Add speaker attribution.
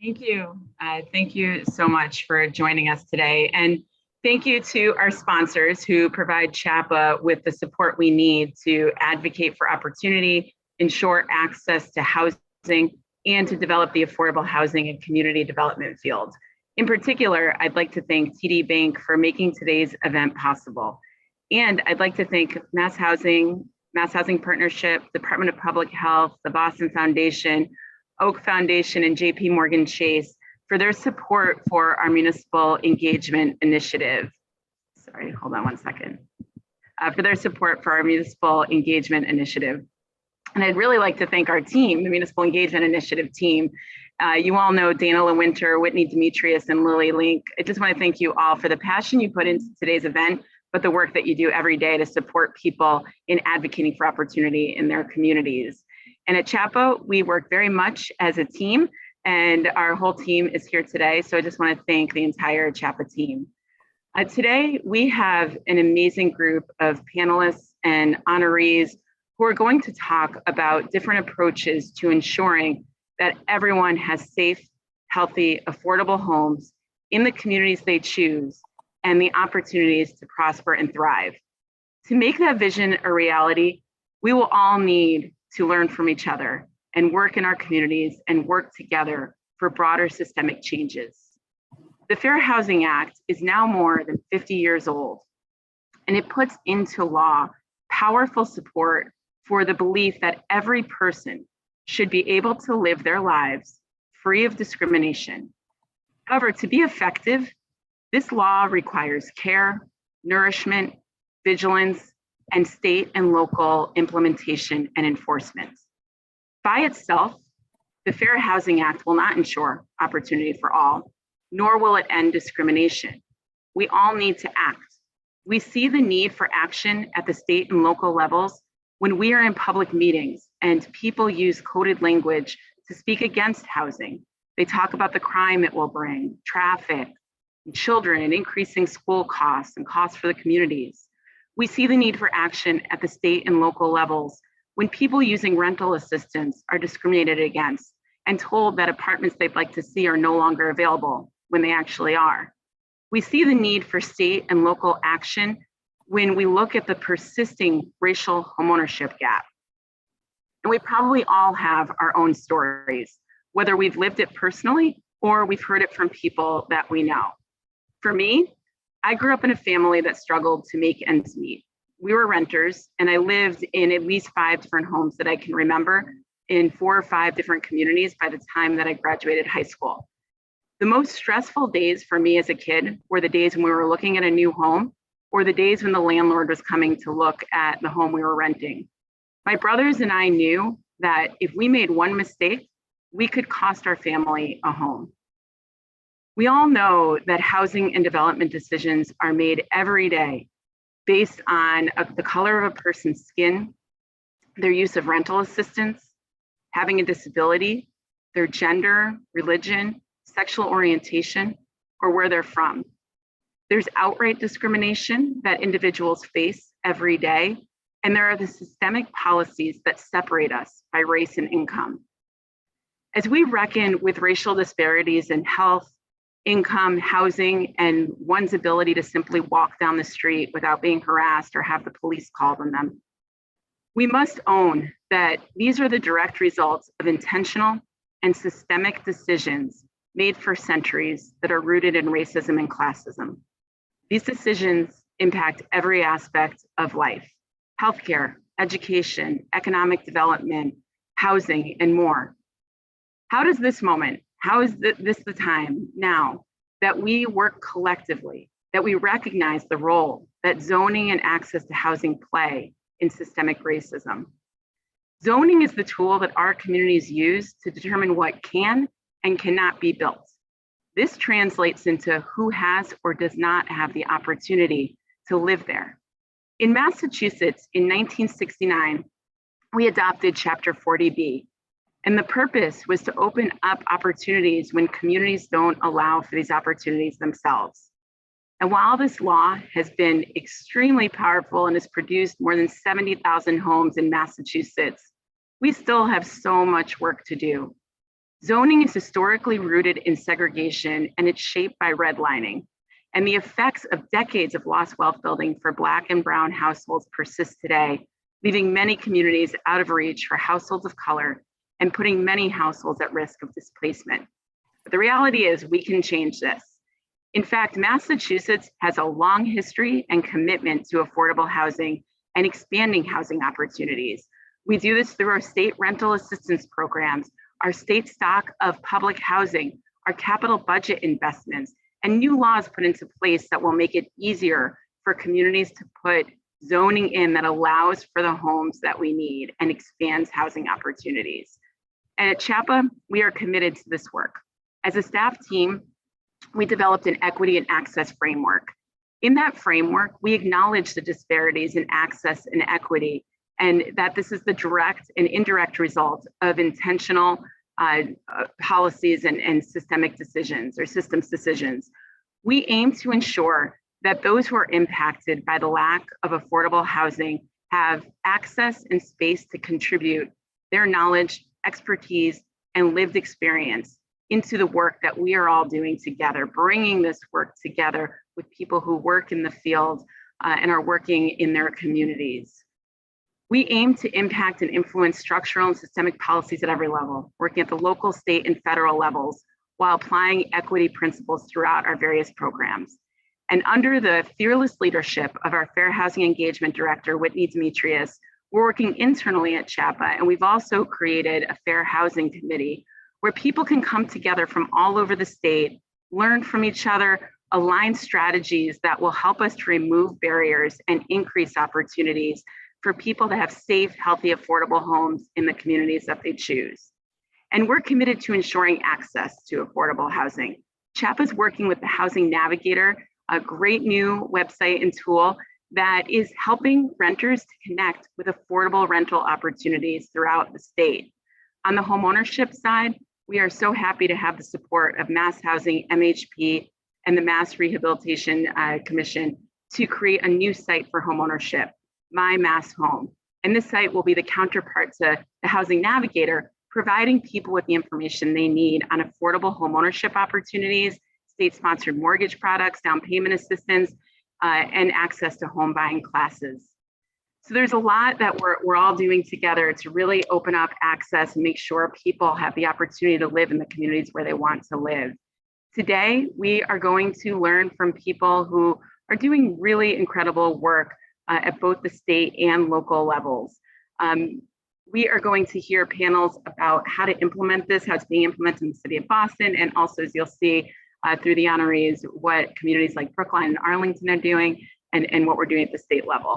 Speaker 1: Thank you. Thank you so much for joining us today. And thank you to our sponsors who provide CHAPA with the support we need to advocate for opportunity, ensure access to housing, and to develop the affordable housing and community development field. In particular, I'd like to thank TD Bank for making today's event possible. And I'd like to thank Mass Housing Partnership, Department of Public Health, the Boston Foundation, Oak Foundation, and JP Morgan Chase for their support for our municipal engagement initiative. Sorry, hold on one second. For their support for our municipal engagement initiative. And I'd really like to thank our team, the Municipal Engagement Initiative team. You all know Dana LaWinter, Whitney Demetrius, and Lily Link. I just want to thank you all for the passion you put into today's event, but the work that you do every day to support people in advocating for opportunity in their communities. And at CHAPA, we work very much as a team, and our whole team is here today. So I just want to thank the entire CHAPA team. Today, we have an amazing group of panelists and honorees who are going to talk about different approaches to ensuring that everyone has safe, healthy, affordable homes in the communities they choose and the opportunities to prosper and thrive. To make that vision a reality, we will all need to learn from each other and work in our communities and work together for broader systemic changes. The Fair Housing Act is now more than 50 years old, and it puts into law powerful support for the belief that every person should be able to live their lives free of discrimination. However, to be effective, this law requires care, nourishment, vigilance, and state and local implementation and enforcement. By itself, the Fair Housing Act will not ensure opportunity for all, nor will it end discrimination. We all need to act. We see the need for action at the state and local levels when we are in public meetings and people use coded language to speak against housing. They talk about the crime it will bring, traffic, and children, and increasing school costs and costs for the communities. We see the need for action at the state and local levels when people using rental assistance are discriminated against and told that apartments they'd like to see are no longer available when they actually are. We see the need for state and local action when we look at the persisting racial homeownership gap. And we probably all have our own stories, whether we've lived it personally or we've heard it from people that we know. For me, I grew up in a family that struggled to make ends meet. We were renters, and I lived in at least 5 different homes that I can remember in 4 or 5 different communities by the time that I graduated high school. The most stressful days for me as a kid were the days when we were looking at a new home or the days when the landlord was coming to look at the home we were renting. My brothers and I knew that if we made one mistake, we could cost our family a home. We all know that housing and development decisions are made every day based on the color of a person's skin, their use of rental assistance, having a disability, their gender, religion, sexual orientation, or where they're from. There's outright discrimination that individuals face every day, and there are the systemic policies that separate us by race and income. As we reckon with racial disparities in health, income, housing, and one's ability to simply walk down the street without being harassed or have the police called on them, we must own that these are the direct results of intentional and systemic decisions made for centuries that are rooted in racism and classism. These decisions impact every aspect of life: healthcare, education, economic development, housing, and more. How is this the time now that we work collectively, that we recognize the role that zoning and access to housing play in systemic racism? Zoning is the tool that our communities use to determine what can and cannot be built. This translates into who has or does not have the opportunity to live there. In Massachusetts in 1969, we adopted Chapter 40B, and the purpose was to open up opportunities when communities don't allow for these opportunities themselves. And while this law has been extremely powerful and has produced more than 70,000 homes in Massachusetts, we still have so much work to do. Zoning is historically rooted in segregation, and it's shaped by redlining. And the effects of decades of lost wealth building for Black and Brown households persist today, leaving many communities out of reach for households of color and putting many households at risk of displacement. But the reality is we can change this. In fact, Massachusetts has a long history and commitment to affordable housing and expanding housing opportunities. We do this through our state rental assistance programs, our state stock of public housing, our capital budget investments, and new laws put into place that will make it easier for communities to put zoning in that allows for the homes that we need and expands housing opportunities. And at CHAPA, we are committed to this work. As a staff team, we developed an equity and access framework. In that framework, we acknowledge the disparities in access and equity, and that this is the direct and indirect result of intentional policies and systemic decisions or systems decisions. We aim to ensure that those who are impacted by the lack of affordable housing have access and space to contribute their knowledge, expertise, and lived experience into the work that we are all doing together, bringing this work together with people who work in the field and are working in their communities. We aim to impact and influence structural and systemic policies at every level, working at the local, state, and federal levels, while applying equity principles throughout our various programs. And under the fearless leadership of our Fair Housing Engagement Director, Whitney Demetrius, we're working internally at CHAPA, and we've also created a Fair Housing Committee where people can come together from all over the state, learn from each other, align strategies that will help us to remove barriers and increase opportunities for people to have safe, healthy, affordable homes in the communities that they choose. And we're committed to ensuring access to affordable housing. CHAPA is working with the Housing Navigator, a great new website and tool that is helping renters to connect with affordable rental opportunities throughout the state. On the homeownership side, we are so happy to have the support of Mass Housing, MHP, and the Mass Rehabilitation Commission to create a new site for homeownership, My Mass Home. And this site will be the counterpart to the Housing Navigator, providing people with the information they need on affordable homeownership opportunities, state-sponsored mortgage products, down payment assistance, and access to home buying classes. So there's a lot that we're all doing together to really open up access and make sure people have the opportunity to live in the communities where they want to live. Today, we are going to learn from people who are doing really incredible work at both the state and local levels. We are going to hear panels about how to implement this, how it's being implemented in the city of Boston, and also, as you'll see through the honorees, what communities like Brookline and Arlington are doing and what we're doing at the state level.